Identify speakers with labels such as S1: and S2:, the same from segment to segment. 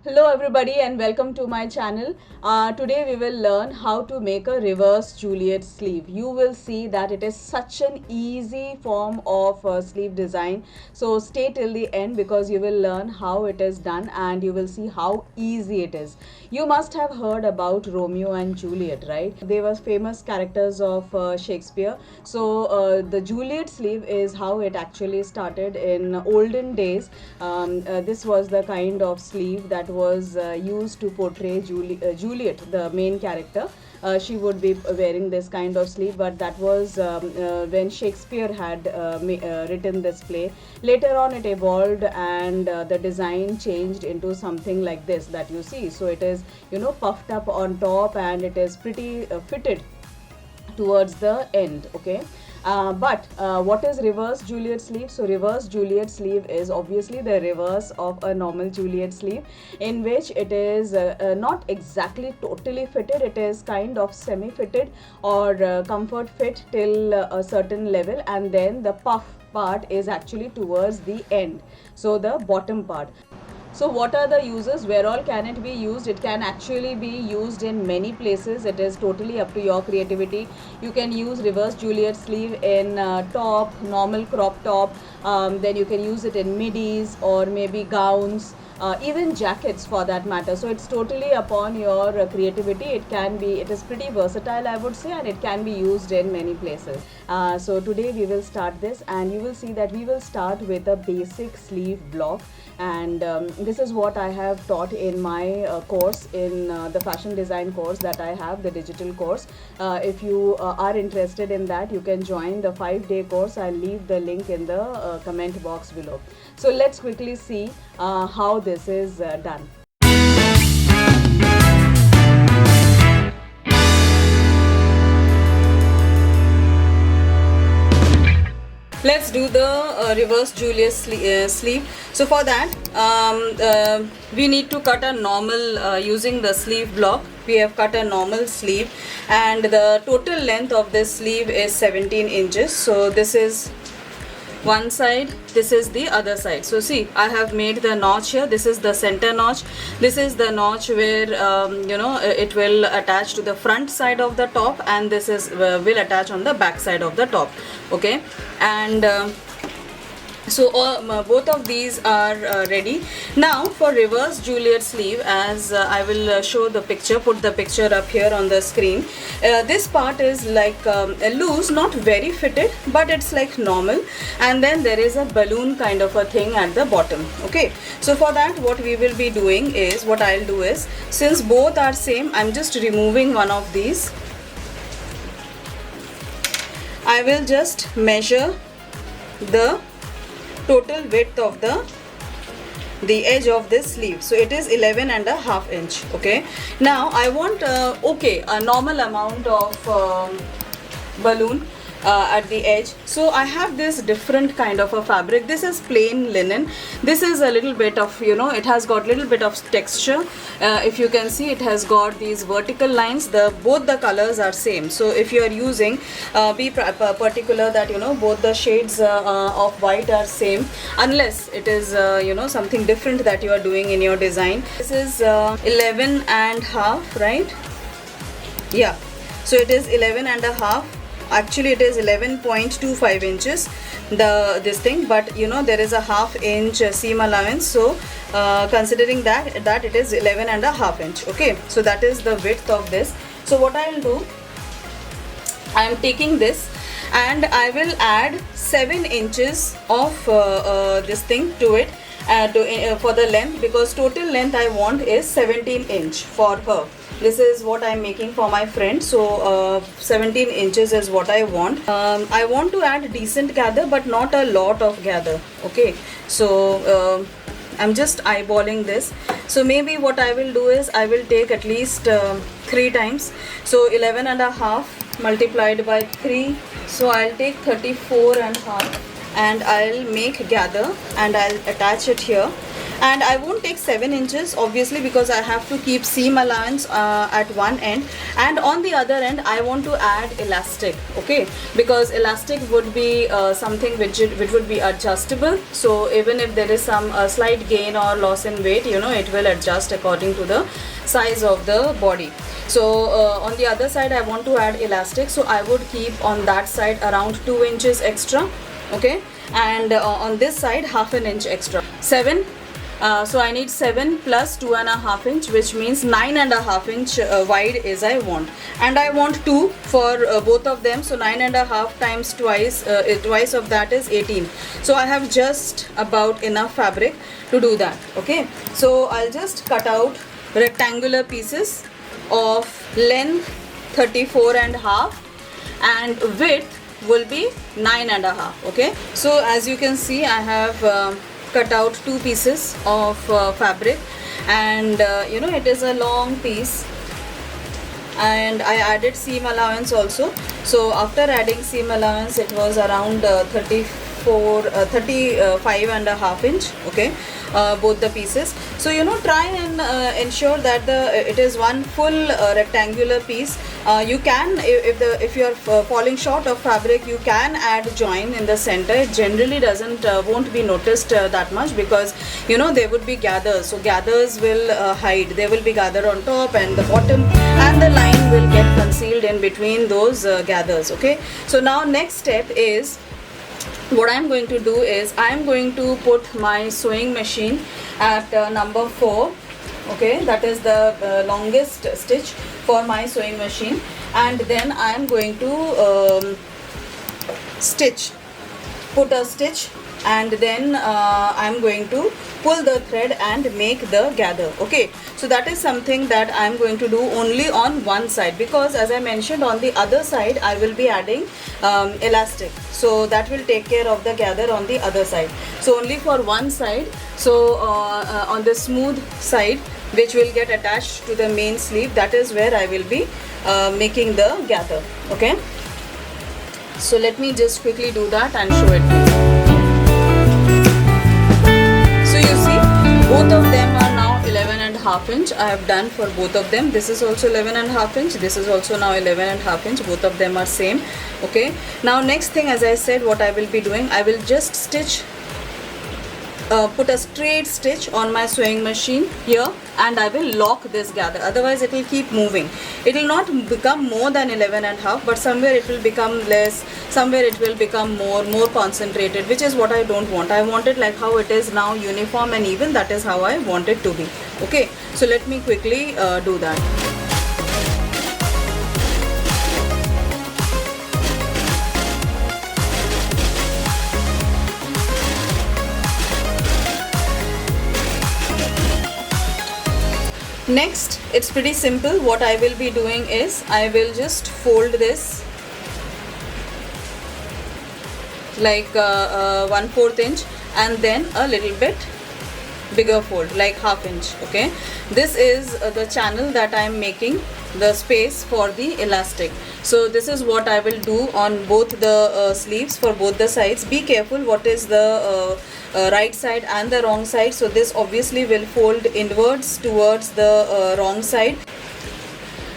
S1: Hello everybody and welcome to my channel. Today we will learn how to make a reverse Juliet sleeve. You will see that it is such an easy form of sleeve design. So stay till the end because you will learn how it is done and you will see how easy it is. You must have heard about Romeo and Juliet, right? They were famous characters of Shakespeare. So the Juliet sleeve is how it actually started in olden days. This was the kind of sleeve that was used to portray Juliet, the main character. She would be wearing this kind of sleeve, but that was when Shakespeare had written this play. Later on, it evolved and the design changed into something like this that you see. So it is, puffed up on top and it is pretty fitted towards the end. Okay. But what is reverse Juliet sleeve? So reverse Juliet sleeve is obviously the reverse of a normal Juliet sleeve, in which it is not exactly totally fitted. It is kind of semi fitted or comfort fit till a certain level, and then the puff part is actually towards the end, so the bottom part. So what are the uses? Where all can it be used? It can actually be used in many places. It is totally up to your creativity. You can use reverse Juliet sleeve in top, normal crop top. Then you can use it in midis or maybe gowns. Even jackets for that matter. So it's totally upon your creativity. It is pretty versatile, I would say, and it can be used in many places. So today we will start this, and you will see that we will start with a basic sleeve block. And this is what I have taught in my course, in the fashion design course that I have, the digital course. If you are interested in that, you can join the 5-day course. I'll leave the link in the comment box below. So let's quickly see how this is done. Let's do the reverse Juliet sleeve. So for that we need to cut a normal using the sleeve block. We have cut a normal sleeve, and the total length of this sleeve is 17 inches. So this is one side, this is the other side. So see, I have made the notch here. This is the center notch. This is the notch where it will attach to the front side of the top, and this is will attach on the back side of the top. Okay, and so both of these are ready. Now for reverse Juliet sleeve, as I will show the picture, put the picture up here on the screen. This part is like loose, not very fitted, but it's like normal, and then there is a balloon kind of a thing at the bottom. Okay, so for that what we will be doing is, what I'll do is, since both are same, I'm just removing one of these. I will just measure the total width of the edge of this sleeve. So it is 11.5 inch. Okay, now I want a normal amount of balloon at the edge. So I have this different kind of a fabric. This is plain linen. This is a little bit of, it has got little bit of texture. If you can see, it has got these vertical lines. Both the colors are same. So if you are using, be particular that both the shades of white are same, unless it is something different that you are doing in your design. This is 11.5, right? Yeah, so it is 11.5. Actually it is 11.25 inches, this thing, but there is a half-inch seam allowance. So considering that it is 11.5 inch. Okay, so that is the width of this. So what I will do, I am taking this and I will add 7 inches of this thing to it for the length, because total length I want is 17 inch for her. This is what I'm making for my friend. So 17 inches is what I want. I want to add decent gather, but not a lot of gather. Okay, so I'm just eyeballing this. So maybe what I will do is, I will take at least 3 times. So 11.5 multiplied by 3. So I'll take 34.5, and I'll make gather and I'll attach it here. And I won't take 7 inches obviously, because I have to keep seam allowance at one end, and on the other end I want to add elastic, okay, because elastic would be something which would be adjustable. So even if there is some slight gain or loss in weight, you know, it will adjust according to the size of the body. So on the other side I want to add elastic, so I would keep on that side around 2 inches extra, okay, and on this side half an inch extra. 7 so I need 7 plus 2.5 inch, which means 9.5 inch wide is I want, and I want 2 for both of them. So 9.5 times twice of that is 18. So I have just about enough fabric to do that, okay. So I'll just cut out rectangular pieces of length 34.5 and width will be 9.5, okay. So as you can see, I have cut out 2 pieces of fabric, and you know, it is a long piece, and I added seam allowance also. So after adding seam allowance, it was around 35.5 inch, okay, both the pieces. So you know, try and ensure that it is one full rectangular piece. You can, if you are falling short of fabric, you can add join in the center. It generally won't be noticed that much, because you know, there would be gathers, so gathers will hide. They will be gathered on top and the bottom, and the line will get concealed in between those gathers, okay. So now next step is, what I am going to do is, I am going to put my sewing machine at number 4, okay, that is the longest stitch for my sewing machine, and then I am going to put a stitch, and then I am going to pull the thread and make the gather, okay. So that is something that I am going to do only on one side, because as I mentioned, on the other side I will be adding elastic, so that will take care of the gather on the other side. So only for one side. So on the smooth side, which will get attached to the main sleeve, that is where I will be making the gather, okay. So let me just quickly do that and show it to you. So you see, both of them are now 11.5 inch. I have done for both of them. This is also 11.5 inch. This is also now 11.5 inch. Both of them are same, okay. Now next thing, as I said, what I will be doing, I will just stitch, put a straight stitch on my sewing machine here, and I will lock this gather, otherwise it will keep moving. It will not become more than 11.5, but somewhere it will become less, somewhere it will become more concentrated, which is what I don't want. I want it like how it is now, uniform and even. That is how I want it to be, okay. So let me quickly do that. Next, it's pretty simple. What I will be doing is, I will just fold this like 1/4 inch, and then a little bit bigger fold, like ½ inch, okay. This is the channel that I am making, the space for the elastic. So this is what I will do on both the sleeves, for both the sides. Be careful what is the right side and the wrong side. So this obviously will fold inwards towards the wrong side.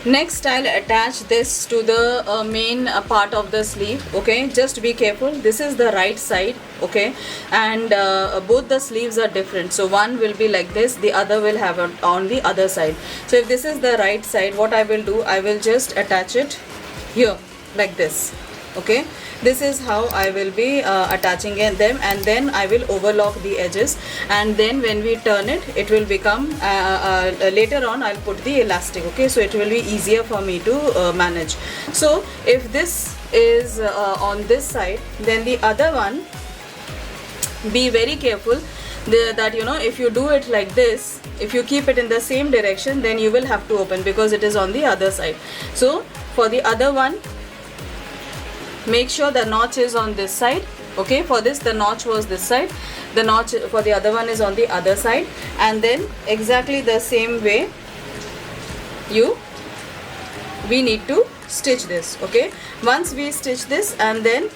S1: Next, I'll attach this to the main part of the sleeve, okay. Just be careful, this is the right side, okay, and both the sleeves are different. So one will be like this, the other will have it on the other side. So if this is the right side, what I will do, I will just attach it here like this, okay. This is how I will be attaching them, and then I will overlock the edges, and then when we turn it, it will become later on I'll put the elastic, okay. So it will be easier for me to manage. So if this is on this side, then the other one, be very careful that, you know, if you do it like this, if you keep it in the same direction, then you will have to open, because it is on the other side. So for the other one, make sure the notch is on this side, okay. For this, the notch was this side, the notch for the other one is on the other side, and then exactly the same way we need to stitch this, okay. Once we stitch this, and then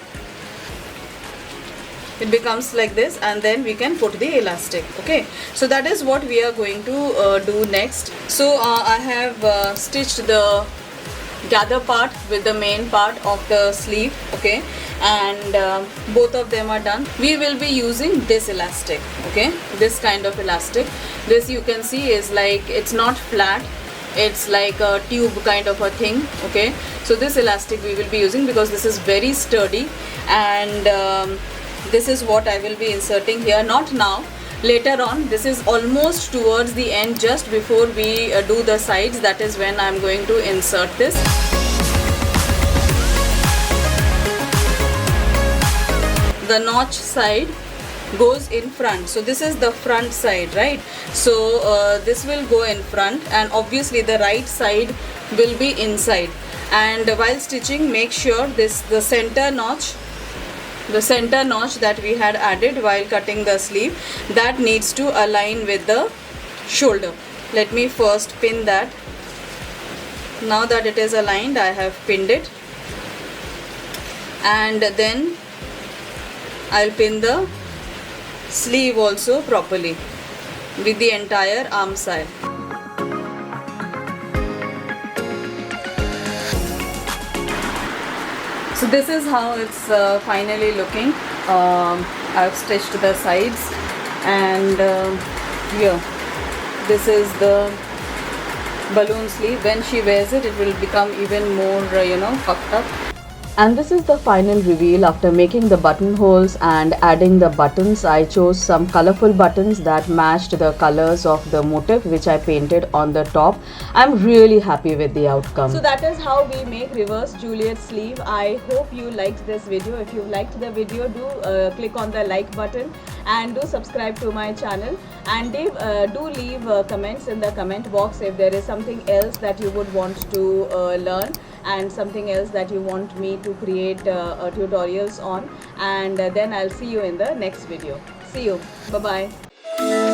S1: it becomes like this, and then we can put the elastic. Okay, so that is what we are going to do next. So I have stitched the gather part with the main part of the sleeve. Okay, and both of them are done. We will be using this elastic. Okay, this kind of elastic. This you can see is like, it's not flat, it's like a tube kind of a thing. Okay, so this elastic we will be using because this is very sturdy, and this is what I will be inserting here. Not now, later on. This is almost towards the end, just before we do the sides. That is when I am going to insert this. The notch side goes in front, so this is the front side, right? So this will go in front, and obviously the right side will be inside. And while stitching, make sure the center notch that we had added while cutting the sleeve, that needs to align with the shoulder. Let me first pin that. Now that it is aligned, I have pinned it, and then I'll pin the sleeve also properly with the entire arm side. So this is how it's finally looking. I've stitched the sides, and here, this is the balloon sleeve. When she wears it, it will become even more puffed up. And this is the final reveal. After making the buttonholes and adding the buttons, I chose some colorful buttons that matched the colors of the motif which I painted on the top. I'm really happy with the outcome. So that is how we make reverse Juliet sleeve. I hope you liked this video. If you liked the video, do click on the like button and do subscribe to my channel, and do leave comments in the comment box if there is something else that you would want to learn, and something else that you want me to create tutorials on, and then I'll see you in the next video. See you. Bye bye.